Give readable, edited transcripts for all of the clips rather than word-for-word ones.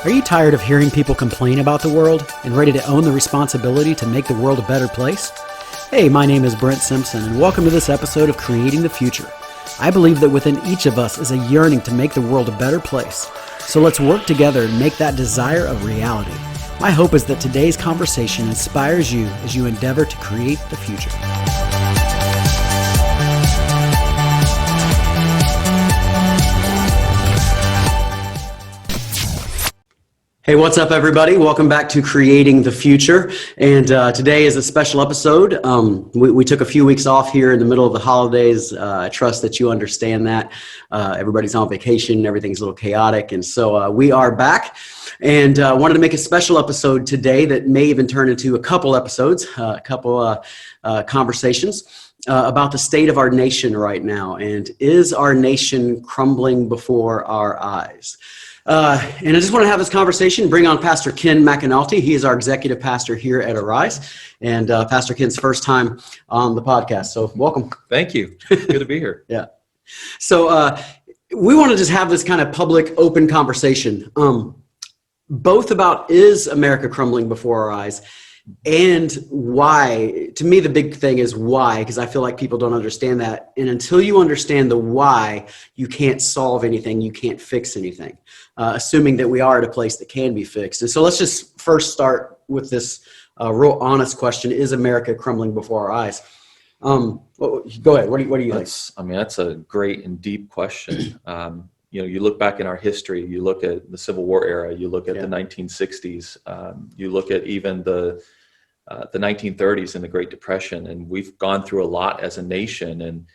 Are you tired of hearing people complain about the world and ready to own the responsibility to make the world a better place? Hey, my name is Brent Simpson, and welcome to this episode of Creating the Future. I believe that within each of us is a yearning to make the world a better place. So let's work together and make that desire a reality. My hope is that today's conversation inspires you as you endeavor to create the future. Hey, what's up, everybody? Welcome back to Creating the Future. And today is a special episode. We took a few weeks off here in the middle of the holidays. I trust that you understand that. Everybody's on vacation. Everything's a little chaotic. And so we are back and wanted to make a special episode today that may even turn into a couple episodes, conversations about the state of our nation right now. And is our nation crumbling before our eyes? And I just want to have this conversation, bring on Pastor Ken McAnulty. He is our executive pastor here at Arise, and Pastor Ken's first time on the podcast. So welcome. Thank you. Good to be here. Yeah. So we want to just have this kind of public, open conversation, both about is America crumbling before our eyes and why. To me, the big thing is why, because I feel like people don't understand that. And until you understand the why, you can't solve anything. You can't fix anything. Assuming that we are at a place that can be fixed. And so let's just first start with this real honest question. Is America crumbling before our eyes? Go ahead. What do you think? I mean, that's a great and deep question. You look back in our history, you look at the Civil War era, you look at the 1960s, you look at even the 1930s and the Great Depression, and we've gone through a lot as a nation. And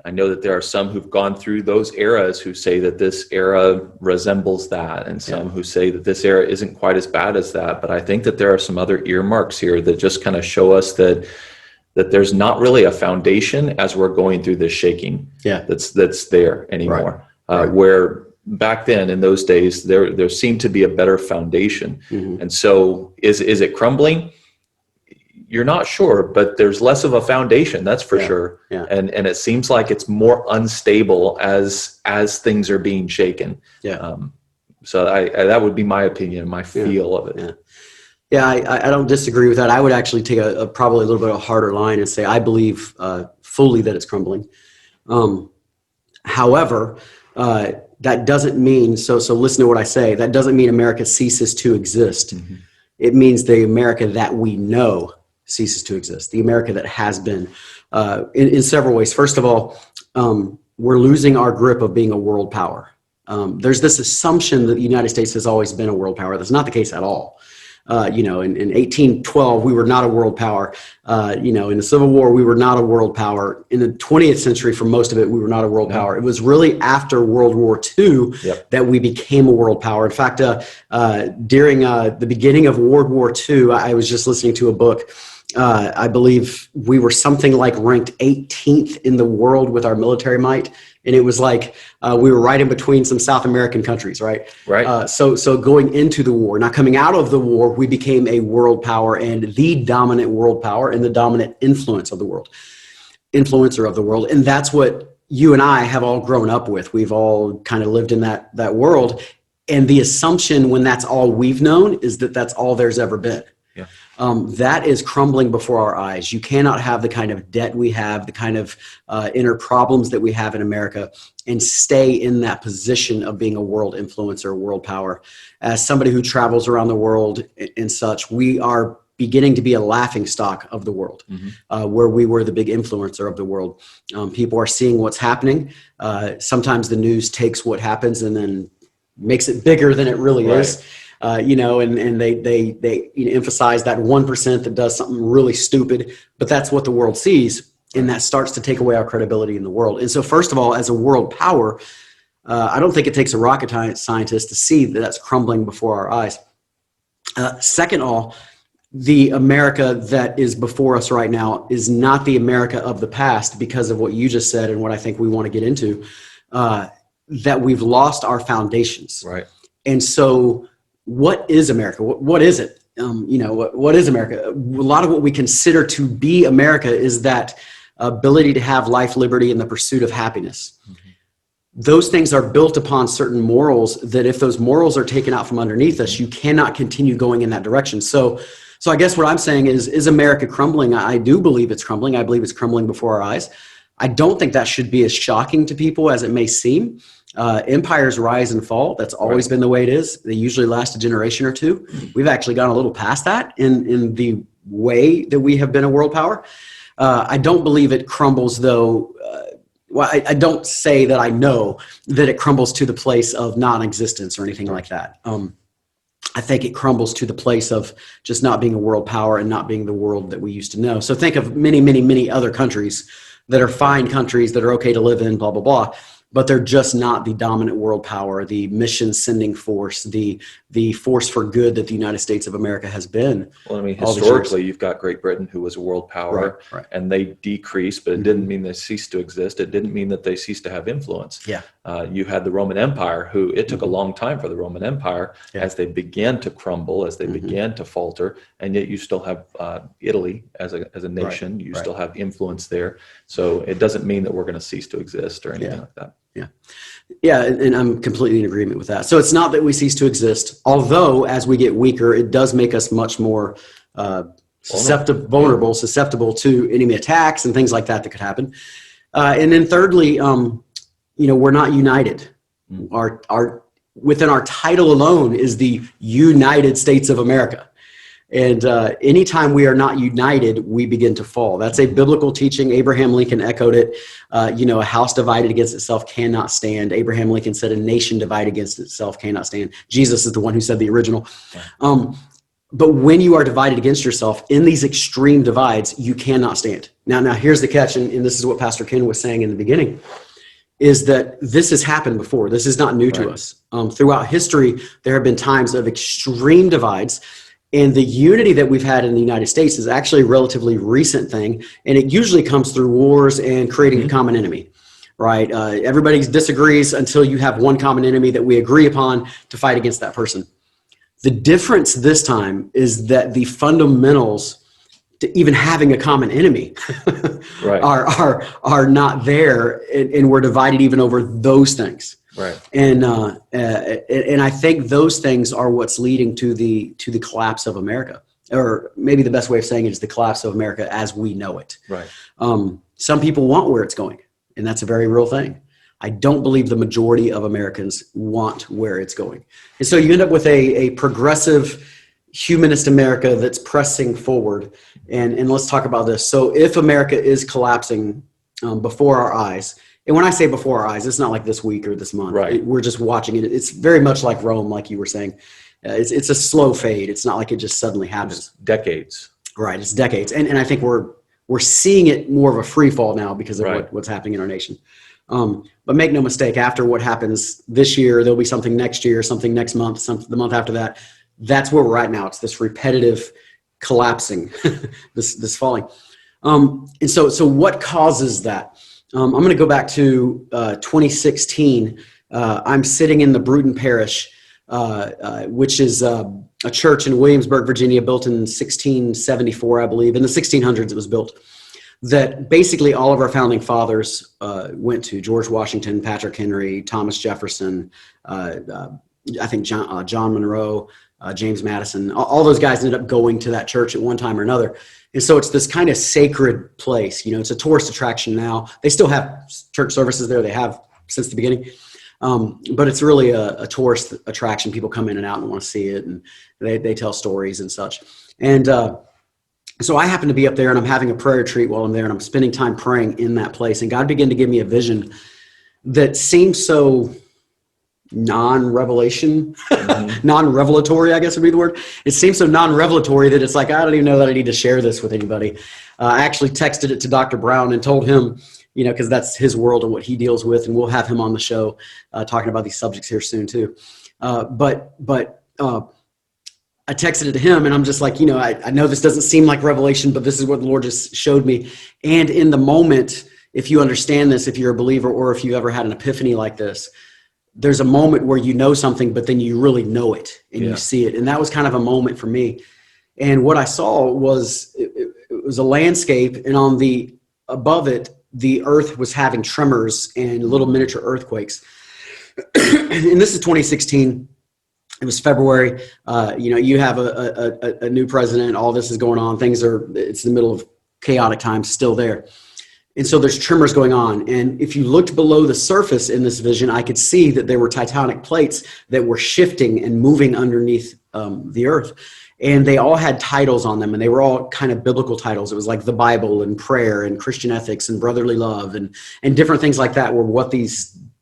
I know that there are some who've gone through those eras who say that this era resembles that, and some who say that this era isn't quite as bad as that. But I think that there are some other earmarks here that just kind of show us that there's not really a foundation as we're going through this shaking that's there anymore. Right. Where back then in those days, there seemed to be a better foundation. Mm-hmm. And so is it crumbling? You're not sure, but there's less of a foundation, that's for sure. Yeah. And it seems like it's more unstable as things are being shaken. Yeah. So that would be my opinion, my feel of it. Yeah, I don't disagree with that. I would actually take a probably a little bit of a harder line and say I believe fully that it's crumbling. However, that doesn't mean, so listen to what I say, that doesn't mean America ceases to exist. Mm-hmm. It means the America that we know ceases to exist, the America that has been, in several ways. First of all, we're losing our grip of being a world power. There's this assumption that the United States has always been a world power. That's not the case at all. In 1812, we were not a world power. In the Civil War, we were not a world power. In the 20th century, for most of it, we were not a world power. It was really after World War II that we became a world power. In fact, during the beginning of World War II, I was just listening to a book. I believe we were something like ranked 18th in the world with our military might. And it was like we were right in between some South American countries, right? Right. So going into the war, not coming out of the war, we became a world power and the dominant world power and the dominant influencer of the world. And that's what you and I have all grown up with. We've all kind of lived in that world. And the assumption when that's all we've known is that that's all there's ever been. Yeah. That is crumbling before our eyes. You cannot have the kind of debt we have, the kind of inner problems that we have in America, and stay in that position of being a world influencer, world power. As somebody who travels around the world and such, we are beginning to be a laughing stock of the world, where we were the big influencer of the world. People are seeing what's happening. Sometimes the news takes what happens and then makes it bigger than it really is. And they emphasize that 1% that does something really stupid, but that's what the world sees, and that starts to take away our credibility in the world. And so, first of all, as a world power, I don't think it takes a rocket scientist to see that that's crumbling before our eyes. Second of all, the America that is before us right now is not the America of the past because of what you just said and what I think we want to get into, that we've lost our foundations. Right. And so what is America? What is it? What is America? A lot of what we consider to be America is that ability to have life, liberty, and the pursuit of happiness. Mm-hmm. those things are built upon certain morals that if those morals are taken out from underneath us, you cannot continue going in that direction. So I guess what I'm saying is America crumbling? I do believe it's crumbling. I believe it's crumbling before our eyes. I don't think that should be as shocking to people as it may seem. Empires rise and fall. That's always been the way it is. They usually last a generation or two. We've actually gone a little past that in the way that we have been a world power. I don't believe it crumbles, though. Well, I don't say that I know that it crumbles to the place of non-existence or anything like that. I think it crumbles to the place of just not being a world power and not being the world that we used to know. So think of many, many, many other countries that are fine countries that are okay to live in, blah, blah, blah. But they're just not the dominant world power, the mission sending force, the force for good that the United States of America has been. Well, I mean, historically, you've got Great Britain, who was a world power, and they decreased, but it didn't mean they ceased to exist. It didn't mean that they ceased to have influence. Yeah. You had the Roman Empire, who it took a long time for the Roman Empire as they began to crumble, as they began to falter, and yet you still have Italy as a nation. You still have influence there. So it doesn't mean that we're going to cease to exist or anything like that. Yeah, and I'm completely in agreement with that. So it's not that we cease to exist, although as we get weaker, it does make us much more vulnerable, susceptible to enemy attacks and things like that could happen. And then thirdly, we're not united. Our within our title alone is the United States of America. And anytime we are not united, we begin to fall. That's a biblical teaching. Abraham Lincoln echoed it. A house divided against itself cannot stand. Abraham Lincoln said a nation divided against itself cannot stand. Jesus is the one who said the original. But when you are divided against yourself in these extreme divides, you cannot stand. Now here's the catch, and this is what Pastor Ken was saying in the beginning, is that this has happened before. This is not new to us. Throughout history, there have been times of extreme divides. And the unity that we've had in the United States is actually a relatively recent thing. And it usually comes through wars and creating a common enemy, right? Everybody disagrees until you have one common enemy that we agree upon to fight against that person. The difference this time is that the fundamentals to even having a common enemy are not there. And we're divided even over those things. Right. And I think those things are what's leading to the collapse of America, or maybe the best way of saying it is the collapse of America as we know it. Right. Some people want where it's going, and that's a very real thing. I don't believe the majority of Americans want where it's going. And so you end up with a progressive humanist America that's pressing forward. And let's talk about this. So if America is collapsing before our eyes, and when I say before our eyes, it's not like this week or this month. Right. We're just watching it. It's very much like Rome, like you were saying. It's a slow fade. It's not like it just suddenly happens. It's decades. Right. It's decades. And I think we're seeing it more of a free fall now because of what's happening in our nation. But make no mistake, after what happens this year, there'll be something next year, something next month, the month after that. That's where we're at now. It's this repetitive collapsing, this falling. And so what causes that? I'm going to go back to 2016. I'm sitting in the Bruton Parish, which is a church in Williamsburg, Virginia, built in 1674, I believe. In the 1600s, it was built. That basically all of our founding fathers went to. George Washington, Patrick Henry, Thomas Jefferson, I think John Monroe, James Madison. All those guys ended up going to that church at one time or another. And so it's this kind of sacred place. It's a tourist attraction now. They still have church services there. They have since the beginning. But it's really a tourist attraction. People come in and out and want to see it. And they tell stories and such. And so I happen to be up there and I'm having a prayer retreat while I'm there. And I'm spending time praying in that place. And God began to give me a vision that seemed so non-revelatory, I guess would be the word. It seems so non-revelatory that it's like, I don't even know that I need to share this with anybody. I actually texted it to Dr. Brown and told him, because that's his world and what he deals with. And we'll have him on the show talking about these subjects here soon too. But I texted it to him and I'm just like, I know this doesn't seem like revelation, but this is what the Lord just showed me. And in the moment, if you understand this, if you're a believer, or if you ever had an epiphany like this, there's a moment where you know something, but then you really know it and you see it. And that was kind of a moment for me. And what I saw was, it was a landscape, and above it, the earth was having tremors and little miniature earthquakes. And this is 2016. It was February. You have a new president. All this is going on. It's the middle of chaotic times still there. And so there's tremors going on. And if you looked below the surface in this vision, I could see that there were tectonic plates that were shifting and moving underneath the earth. And they all had titles on them, and they were all kind of biblical titles. It was like the Bible and prayer and Christian ethics and brotherly love and different things like that were what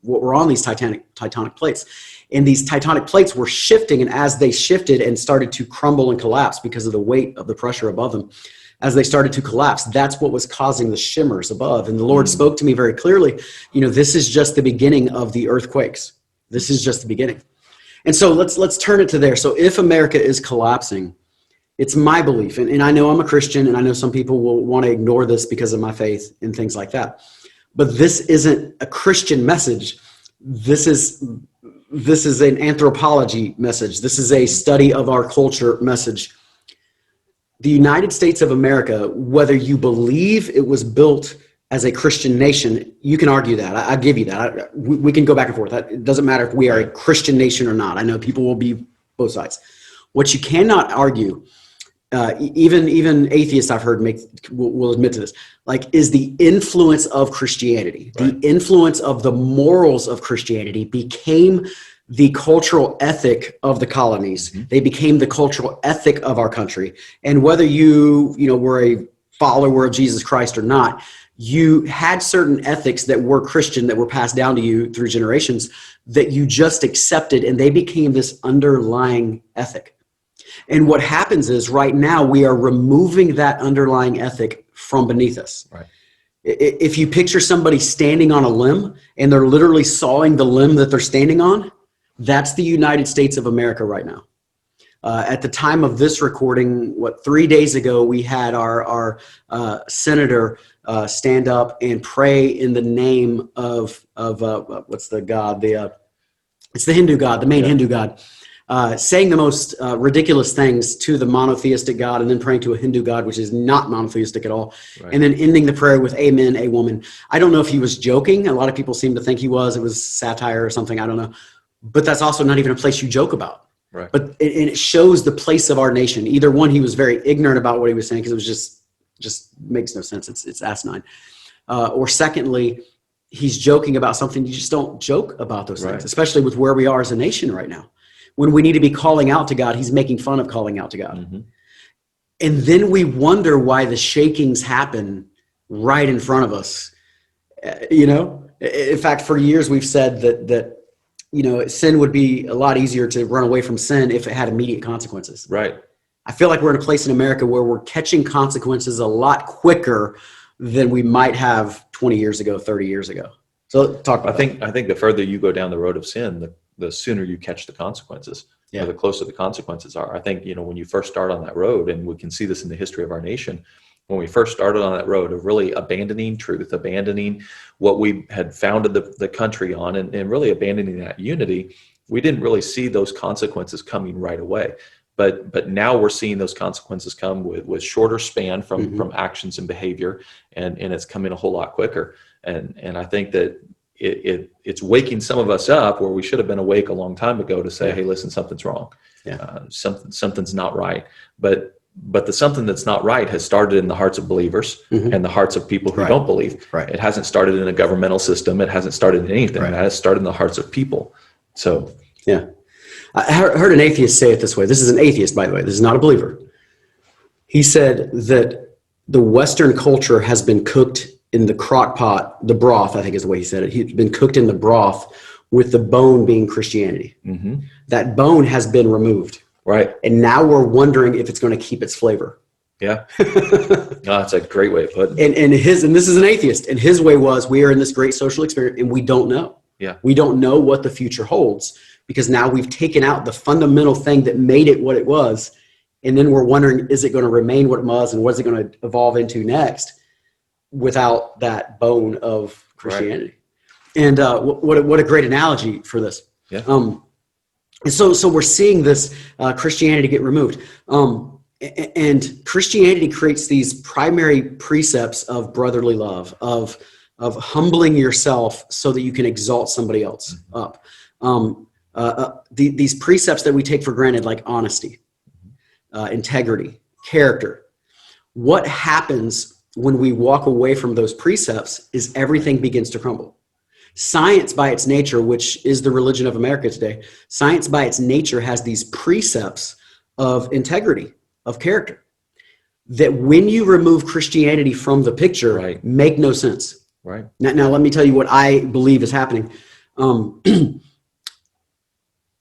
were on these tectonic plates. And these tectonic plates were shifting, and as they shifted and started to crumble and collapse because of the weight of the pressure above them, as they started to collapse, that's what was causing the shimmers above. And the Lord spoke to me very clearly, this is just the beginning of the earthquakes. This is just the beginning. And so let's turn it to there. So if America is collapsing, it's my belief, and I know I'm a Christian, and I know some people will want to ignore this because of my faith and things like that. But this isn't a Christian message. This is an anthropology message. This is a study of our culture message. The United States of America, whether you believe it was built as a Christian nation, you can argue that. I give you that. We can go back and forth. It doesn't matter if we are a Christian nation or not. I know people will be both sides. What you cannot argue, even atheists I've heard will admit to this, is the influence of Christianity. Right. The influence of the morals of Christianity became the cultural ethic of the colonies. Mm-hmm. They became the cultural ethic of our country. And whether you were a follower of Jesus Christ or not, you had certain ethics that were Christian that were passed down to you through generations that you just accepted, and they became this underlying ethic. And what happens is right now we are removing that underlying ethic from beneath us. Right. If you picture somebody standing on a limb and they're literally sawing the limb that they're standing on, that's the United States of America right now. At the time of this recording, 3 days ago, we had our senator stand up and pray in the name of what's the god? It's the Hindu god, the main Hindu god, saying the most ridiculous things to the monotheistic God, and then praying to a Hindu God, which is not monotheistic at all, right. And then ending the prayer with "Amen, a woman." I don't know if he was joking. A lot of people seem to think he was. It was satire or something. I don't know. But that's also not even a place you joke about. Right. But it shows the place of our nation. Either one, he was very ignorant about what he was saying because it was just makes no sense. It's asinine. Or secondly, he's joking about something. You just don't joke about those things, especially with where we are as a nation right now. When we need to be calling out to God, he's making fun of calling out to God. Mm-hmm. And then we wonder why the shakings happen right in front of us. In fact, for years we've said that sin would be a lot easier to run away from sin if it had immediate consequences. Right. I feel like we're in a place in America where we're catching consequences a lot quicker than we might have 20 years ago, 30 years ago. So talk about that. I think the further you go down the road of sin, the sooner you catch the consequences. Yeah. The closer the consequences are. I think, when you first start on that road, and we can see this in the history of our nation, when we first started on that road of really abandoning truth, abandoning what we had founded the country on, and really abandoning that unity, we didn't really see those consequences coming right away. But now we're seeing those consequences come with shorter span from actions and behavior, and it's coming a whole lot quicker. And I think that it's waking some of us up where we should have been awake a long time ago to say, hey, listen, something's wrong. Yeah. Something's not right. But the something that's not right has started in the hearts of believers and the hearts of people who don't believe. Right. It hasn't started in a governmental system. It hasn't started in anything. Right. It has started in the hearts of people. So, yeah. I heard an atheist say it this way. This is an atheist, by the way. This is not a believer. He said that the Western culture has been cooked in the crock pot, the broth, I think is the way he said it. He's been cooked in the broth with the bone being Christianity. Mm-hmm. That bone has been removed. Right. And now we're wondering if it's going to keep its flavor. Yeah. That's a great way of putting it. And this is an atheist, and his way was, we are in this great social experiment and we don't know. Yeah. We don't know what the future holds because now we've taken out the fundamental thing that made it what it was. And then we're wondering, is it going to remain what it was, and what is it going to evolve into next without that bone of Christianity? Right. And what a great analogy for this. Yeah. And so we're seeing this Christianity get removed. And Christianity creates these primary precepts of brotherly love, of humbling yourself so that you can exalt somebody else up. These precepts that we take for granted, like honesty, integrity, character. What happens when we walk away from those precepts is everything begins to crumble. Science by its nature, which is the religion of America today, science by its nature has these precepts of integrity, of character, that when you remove Christianity from the picture, make no sense. Right. Now, let me tell you what I believe is happening.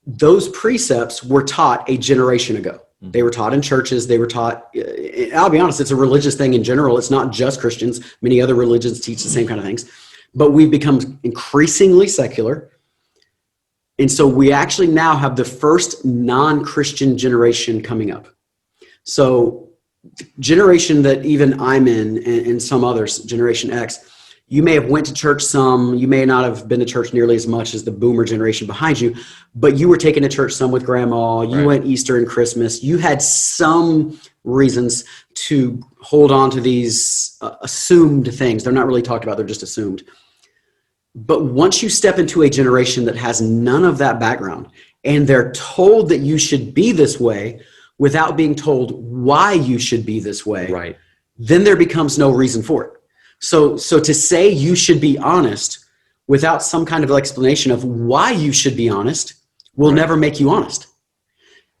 Those precepts were taught a generation ago. They were taught in churches. They were taught, I'll be honest, it's a religious thing in general. It's not just Christians. Many other religions teach the same kind of things. But we've become increasingly secular. And so we actually now have the first non-Christian generation coming up. So generation that even I'm in and some others, Generation X, you may have went to church some, you may not have been to church nearly as much as the boomer generation behind you, but you were taken to church some with grandma, you went Easter and Christmas, you had some reasons to hold on to these assumed things. They're not really talked about, they're just assumed. But once you step into a generation that has none of that background, and they're told that you should be this way without being told why you should be this way, then there becomes no reason for it. So to say you should be honest without some kind of explanation of why you should be honest will never make you honest.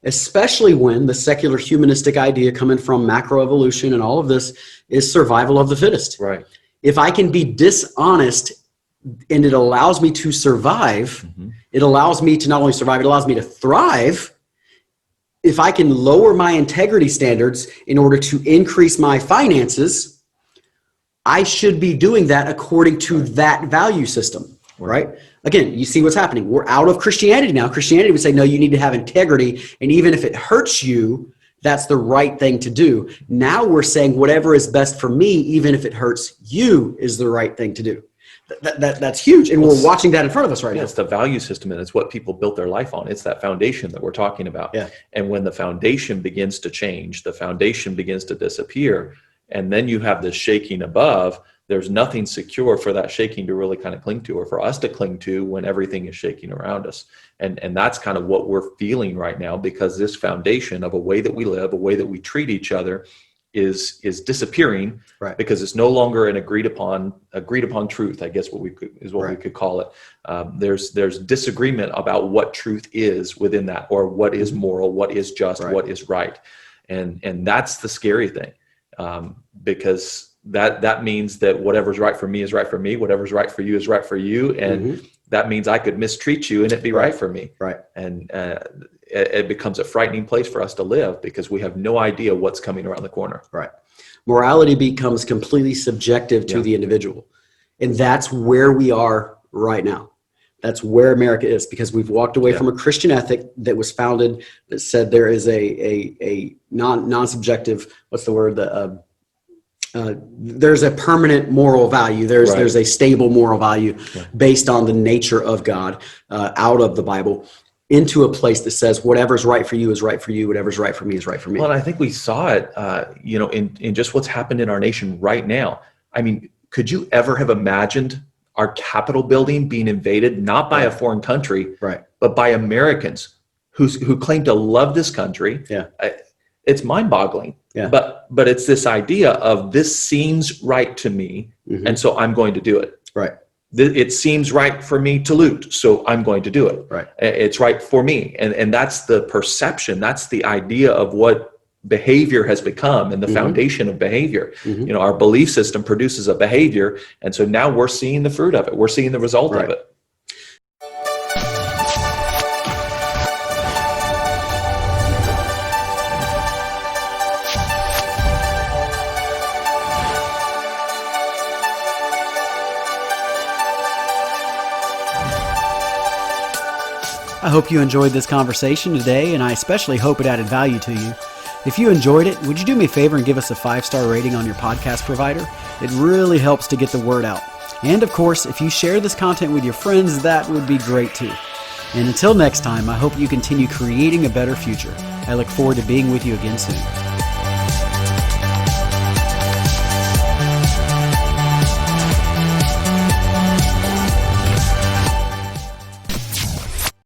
Especially when the secular humanistic idea coming from macroevolution and all of this is survival of the fittest. Right. If I can be dishonest and it allows me to survive, it allows me to not only survive, it allows me to thrive. If I can lower my integrity standards in order to increase my finances, I should be doing that according to that value system, right? Again, you see what's happening. We're out of Christianity now. Christianity would say, no, you need to have integrity. And even if it hurts you, that's the right thing to do. Now we're saying whatever is best for me, even if it hurts you, is the right thing to do. That's huge. And we're watching that in front of us right now. It's the value system, and it's what people built their life on. It's that foundation that we're talking about. Yeah. And when the foundation begins to change, the foundation begins to disappear, and then you have this shaking above, there's nothing secure for that shaking to really kind of cling to, or for us to cling to when everything is shaking around us. And that's kind of what we're feeling right now, because this foundation of a way that we live, a way that we treat each other is disappearing, because it's no longer an agreed upon truth, I guess we could call it. There's disagreement about what truth is within that, or what is moral, what is just, what is right. And that's the scary thing. Because that means that whatever's right for me is right for me, whatever's right for you is right for you, and that means I could mistreat you and it be right for me. And it becomes a frightening place for us to live, because we have no idea what's coming around the corner. Morality becomes completely subjective to the individual, and that's where we are right now. That's where America is, because we've walked away from a Christian ethic that was founded that said there is a non-subjective, what's the word? There's a permanent moral value. There's a stable moral value based on the nature of God, out of the Bible, into a place that says whatever's right for you is right for you. Whatever's right for me is right for me. Well, and I think we saw it, in just what's happened in our nation right now. I mean, could you ever have imagined our Capitol building being invaded, not by a foreign country, but by Americans who claim to love this country? It's mind-boggling. But it's this idea of, this seems right to me, and so I'm going to do it. It seems right for me to loot, so I'm going to do it. It's right for me, and that's the perception. That's the idea of what behavior has become, and the foundation of behavior. Our belief system produces a behavior, and so now we're seeing the fruit of it. We're seeing the result of it. I hope you enjoyed this conversation today, and I especially hope it added value to you. If you enjoyed it, would you do me a favor and give us a 5-star rating on your podcast provider? It really helps to get the word out. And of course, if you share this content with your friends, that would be great too. And until next time, I hope you continue creating a better future. I look forward to being with you again soon.